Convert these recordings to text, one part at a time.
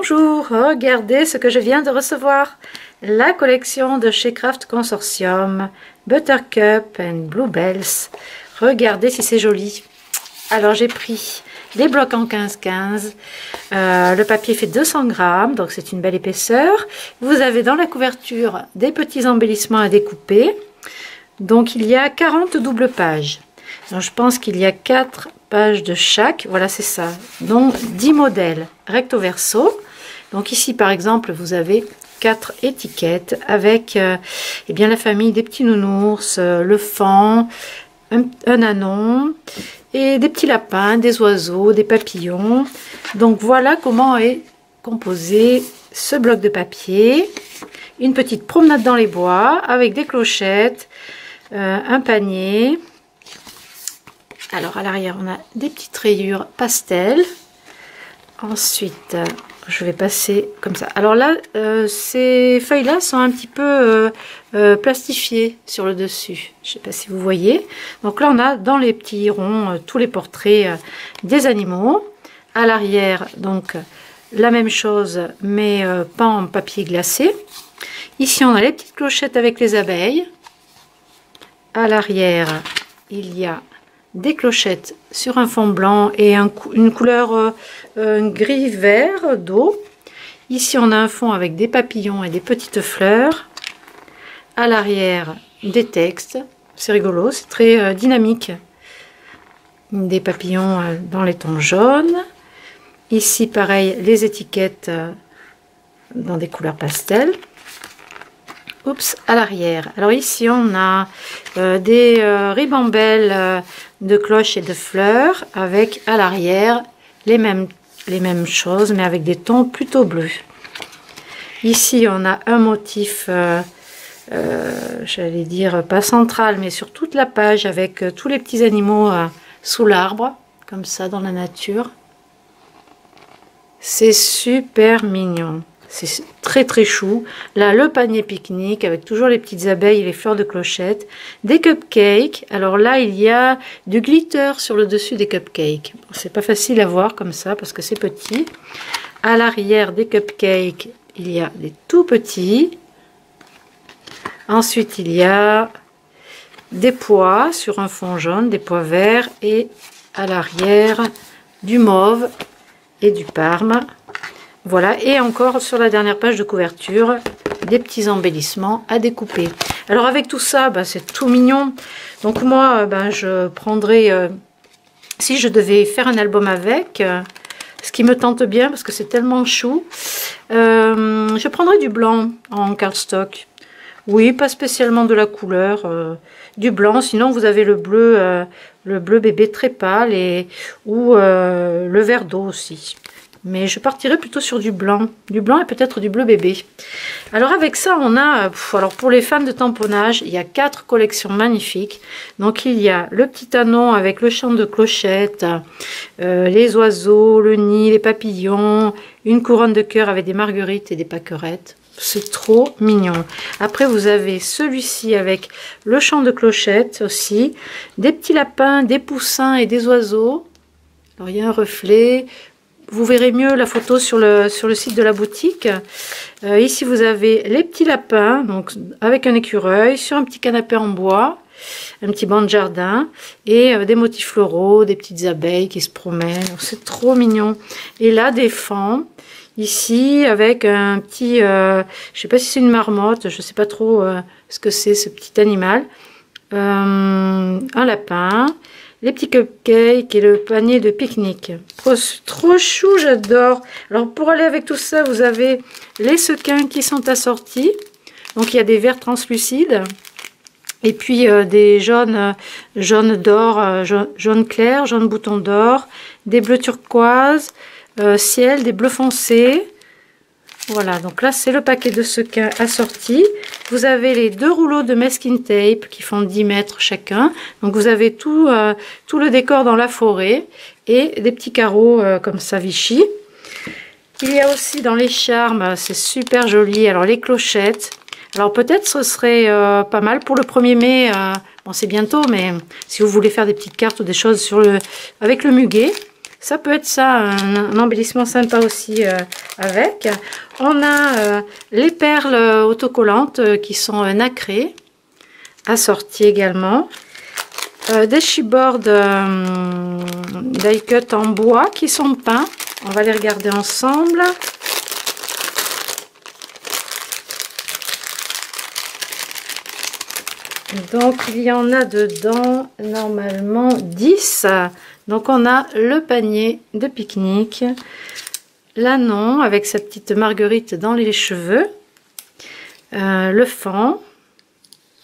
Bonjour, regardez ce que je viens de recevoir. La collection de chez Craft Consortium, Buttercup and Bluebells. Regardez si c'est joli. Alors j'ai pris des blocs en 15-15. Le papier fait 200 grammes, donc c'est une belle épaisseur. Vous avez dans la couverture des petits embellissements à découper. Donc il y a 40 doubles pages. Donc, je pense qu'il y a 4 pages de chaque. Voilà, c'est ça. Donc 10 modèles recto verso. Donc ici par exemple vous avez 4 étiquettes avec eh bien, la famille des petits nounours, le faon, un anon et des petits lapins, des oiseaux, des papillons. Donc voilà comment est composé ce bloc de papier. Une petite promenade dans les bois avec des clochettes, un panier. Alors à l'arrière on a des petites rayures pastel. Ensuite je vais passer comme ça. Alors là ces feuilles là sont un petit peu plastifiées sur le dessus. Je ne sais pas si vous voyez. Donc là on a dans les petits ronds tous les portraits des animaux. À l'arrière donc la même chose mais pas en papier glacé. Ici on a les petites clochettes avec les abeilles. À l'arrière il y a des clochettes sur un fond blanc et une couleur gris-vert d'eau. Ici, on a un fond avec des papillons et des petites fleurs. À l'arrière, des textes. C'est rigolo, c'est très dynamique. Des papillons dans les tons jaunes. Ici, pareil, les étiquettes dans des couleurs pastel. Oups, à l'arrière. Alors ici, on a des ribambelles de cloches et de fleurs avec à l'arrière les mêmes choses mais avec des tons plutôt bleus. Ici, on a un motif, j'allais dire pas central, mais sur toute la page avec tous les petits animaux sous l'arbre, comme ça dans la nature. C'est super mignon. C'est très chou. Là, le panier pique-nique avec toujours les petites abeilles et les fleurs de clochette. Des cupcakes. Alors là, il y a du glitter sur le dessus des cupcakes. Bon, c'est pas facile à voir comme ça parce que c'est petit. À l'arrière des cupcakes, il y a des tout petits. Ensuite, il y a des pois sur un fond jaune, des pois verts. Et à l'arrière, du mauve et du parme. Voilà, et encore sur la dernière page de couverture, des petits embellissements à découper. Alors avec tout ça, c'est tout mignon. Donc moi, je prendrais, si je devais faire un album avec, ce qui me tente bien, parce que c'est tellement chou, je prendrais du blanc en cardstock. Oui, pas spécialement de la couleur, du blanc. Sinon, vous avez le bleu bébé très pâle ou le vert d'eau aussi. Mais je partirai plutôt sur du blanc et peut-être du bleu bébé. Alors avec ça, on a, alors pour les fans de tamponnage, il y a 4 collections magnifiques. Donc il y a le petit anon avec le chant de clochette, les oiseaux, le nid, les papillons, une couronne de cœur avec des marguerites et des pâquerettes. C'est trop mignon. Après, vous avez celui-ci avec le chant de clochette aussi, des petits lapins, des poussins et des oiseaux. Alors il y a un reflet. Vous verrez mieux la photo sur le site de la boutique. Ici, vous avez les petits lapins, donc avec un écureuil, sur un petit canapé en bois, un petit banc de jardin, et des motifs floraux, des petites abeilles qui se promènent. C'est trop mignon. Et là, des fans, ici, avec un petit, je sais pas si c'est une marmotte, je sais pas trop ce que c'est, ce petit animal. Un lapin. Les petits cupcakes et le panier de pique-nique. Oh, c'est trop chou, j'adore. Alors pour aller avec tout ça, vous avez les sequins qui sont assortis. Donc il y a des verts translucides. Et puis des jaunes d'or, jaune clair, jaune bouton d'or, des bleus turquoise, ciel, des bleus foncés. Voilà, donc là c'est le paquet de sequins assorti. Vous avez les 2 rouleaux de masking tape qui font 10 mètres chacun. Donc vous avez tout le décor dans la forêt et des petits carreaux comme ça Vichy. Il y a aussi dans les charmes, c'est super joli, alors les clochettes. Alors peut-être ce serait pas mal pour le 1er mai, bon c'est bientôt, mais si vous voulez faire des petites cartes ou des choses avec le muguet, Ça peut être ça, un embellissement sympa aussi avec. On a les perles autocollantes qui sont nacrées, assorties également. Des chipboards die cut en bois qui sont peints. On va les regarder ensemble. Donc il y en a dedans normalement 10. Donc on a le panier de pique-nique, l'anon avec sa petite marguerite dans les cheveux, le fan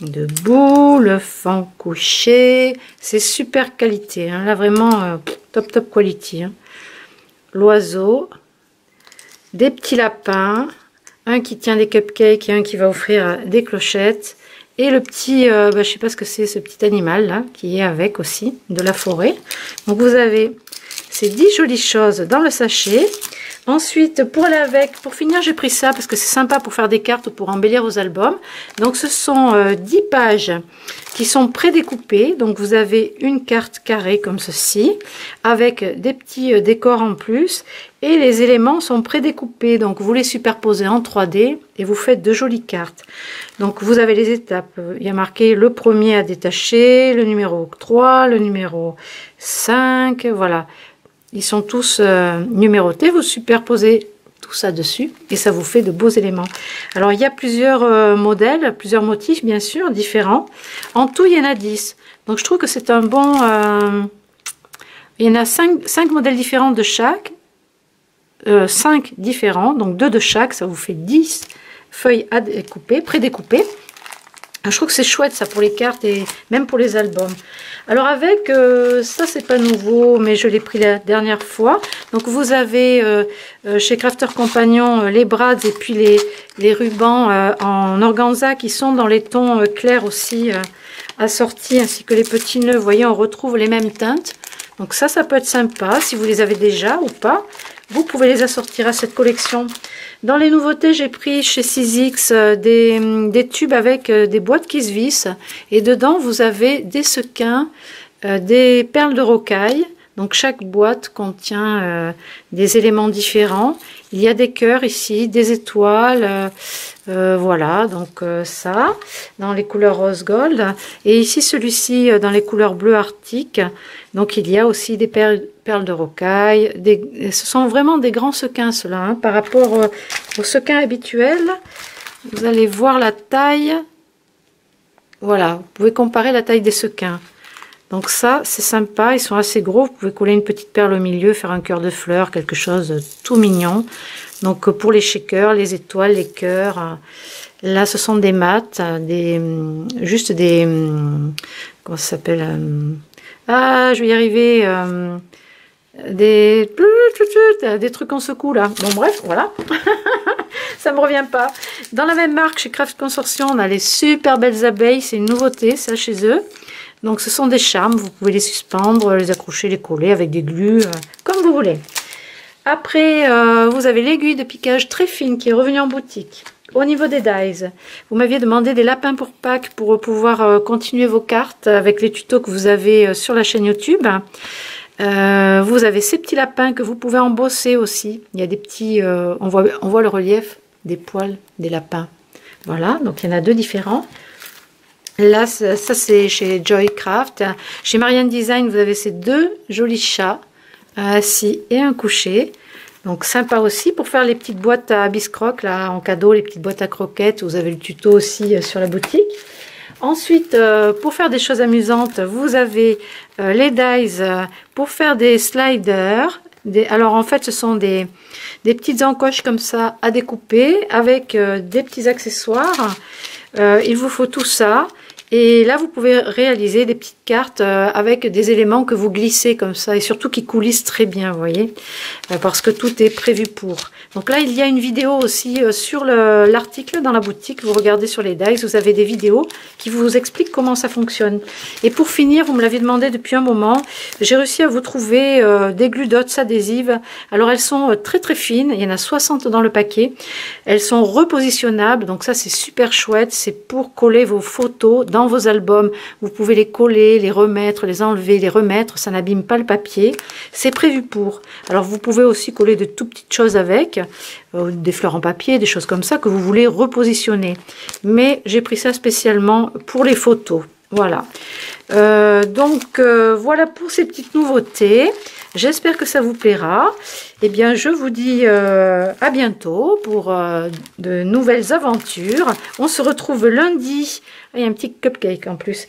debout, le fan couché, c'est super qualité, hein, là vraiment top quality, hein. L'oiseau, des petits lapins, un qui tient des cupcakes et un qui va offrir des clochettes. Et le petit, je sais pas ce que c'est, ce petit animal là, qui est avec aussi, de la forêt. Donc vous avez ces 10 jolies choses dans le sachet. Ensuite, pour aller avec, pour finir, j'ai pris ça parce que c'est sympa pour faire des cartes ou pour embellir vos albums. Donc ce sont 10 pages qui sont prédécoupées. Donc vous avez une carte carrée comme ceci, avec des petits décors en plus. Et les éléments sont prédécoupés, donc vous les superposez en 3D et vous faites de jolies cartes. Donc vous avez les étapes, il y a marqué le premier à détacher, le numéro 3, le numéro 5, voilà. Ils sont tous numérotés, vous superposez tout ça dessus et ça vous fait de beaux éléments. Alors il y a plusieurs modèles, plusieurs motifs bien sûr, différents. En tout il y en a 10, donc je trouve que c'est un bon... il y en a 5 modèles différents de chaque. 5 différents, donc 2 de chaque, ça vous fait 10 feuilles à découper, prédécoupées. Je trouve que c'est chouette ça pour les cartes et même pour les albums. Alors avec, ça c'est pas nouveau, mais je l'ai pris la dernière fois. Donc vous avez chez Crafter Compagnon les brads et puis les rubans en organza qui sont dans les tons clairs aussi assortis, ainsi que les petits nœuds. Vous voyez, on retrouve les mêmes teintes. Donc ça peut être sympa si vous les avez déjà ou pas. Vous pouvez les assortir à cette collection. Dans les nouveautés, j'ai pris chez 6X des tubes avec des boîtes qui se vissent. Et dedans, vous avez des sequins, des perles de rocaille. Donc chaque boîte contient des éléments différents. Il y a des cœurs ici, des étoiles. Voilà, donc ça, dans les couleurs rose gold. Et ici, celui-ci, dans les couleurs bleu arctique. Donc il y a aussi des perles de rocaille. Ce sont vraiment des grands sequins, ceux-là, hein, par rapport aux sequins habituels. Vous allez voir la taille. Voilà, vous pouvez comparer la taille des sequins. Donc ça, c'est sympa, ils sont assez gros. Vous pouvez coller une petite perle au milieu, faire un cœur de fleurs, quelque chose de tout mignon. Donc pour les shakers, les étoiles, les cœurs, là ce sont des mats, juste des... comment ça s'appelle? Ah, je vais y arriver. Des trucs en secoue là. Bon bref, voilà. Ça me revient pas. Dans la même marque, chez Craft Consortium, on a les super belles abeilles. C'est une nouveauté, ça, chez eux. Donc ce sont des charmes. Vous pouvez les suspendre, les accrocher, les coller avec des glues, comme vous voulez. Après, vous avez l'aiguille de piquage très fine qui est revenue en boutique. Au niveau des dies, vous m'aviez demandé des lapins pour Pâques pour pouvoir continuer vos cartes avec les tutos que vous avez sur la chaîne YouTube. Vous avez ces petits lapins que vous pouvez embosser aussi. Il y a des petits, on voit le relief des poils des lapins. Voilà, donc il y en a 2 différents. Là, ça c'est chez Joycraft. Chez Marianne Design, vous avez ces 2 jolis chats, un assis et un couché. Donc sympa aussi pour faire les petites boîtes à biscroc là en cadeau, les petites boîtes à croquettes. Vous avez le tuto aussi sur la boutique. Ensuite, pour faire des choses amusantes, vous avez les dies pour faire des sliders. Alors en fait, ce sont des petites encoches comme ça à découper avec des petits accessoires. Il vous faut tout ça. Et là, vous pouvez réaliser des petites cartes avec des éléments que vous glissez comme ça et surtout qui coulissent très bien, vous voyez, parce que tout est prévu pour. Donc là, il y a une vidéo aussi sur l'article dans la boutique. Vous regardez sur les dies, vous avez des vidéos qui vous expliquent comment ça fonctionne. Et pour finir, vous me l'aviez demandé depuis un moment, j'ai réussi à vous trouver des glue dots adhésives. Alors elles sont très très fines, il y en a 60 dans le paquet. Elles sont repositionnables, donc ça c'est super chouette. C'est pour coller vos photos dans vos albums. Vous pouvez les coller, les remettre, les enlever, les remettre. Ça n'abîme pas le papier. C'est prévu pour. Alors, vous pouvez aussi coller de tout petites choses avec, des fleurs en papier, des choses comme ça que vous voulez repositionner. Mais j'ai pris ça spécialement pour les photos. Voilà. Voilà pour ces petites nouveautés. J'espère que ça vous plaira. Eh bien, je vous dis à bientôt pour de nouvelles aventures. On se retrouve lundi. Il y a un petit cupcake en plus.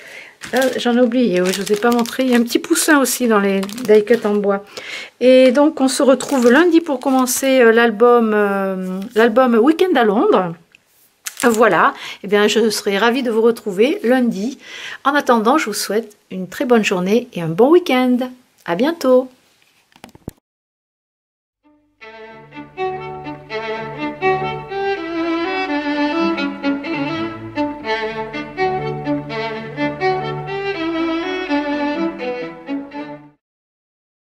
J'en ai oublié, oui, je ne vous ai pas montré. Il y a un petit poussin aussi dans les die cuts en bois. Et donc, on se retrouve lundi pour commencer l'album Week-end à Londres. Voilà, eh bien, je serai ravie de vous retrouver lundi. En attendant, je vous souhaite une très bonne journée et un bon week-end. À bientôt.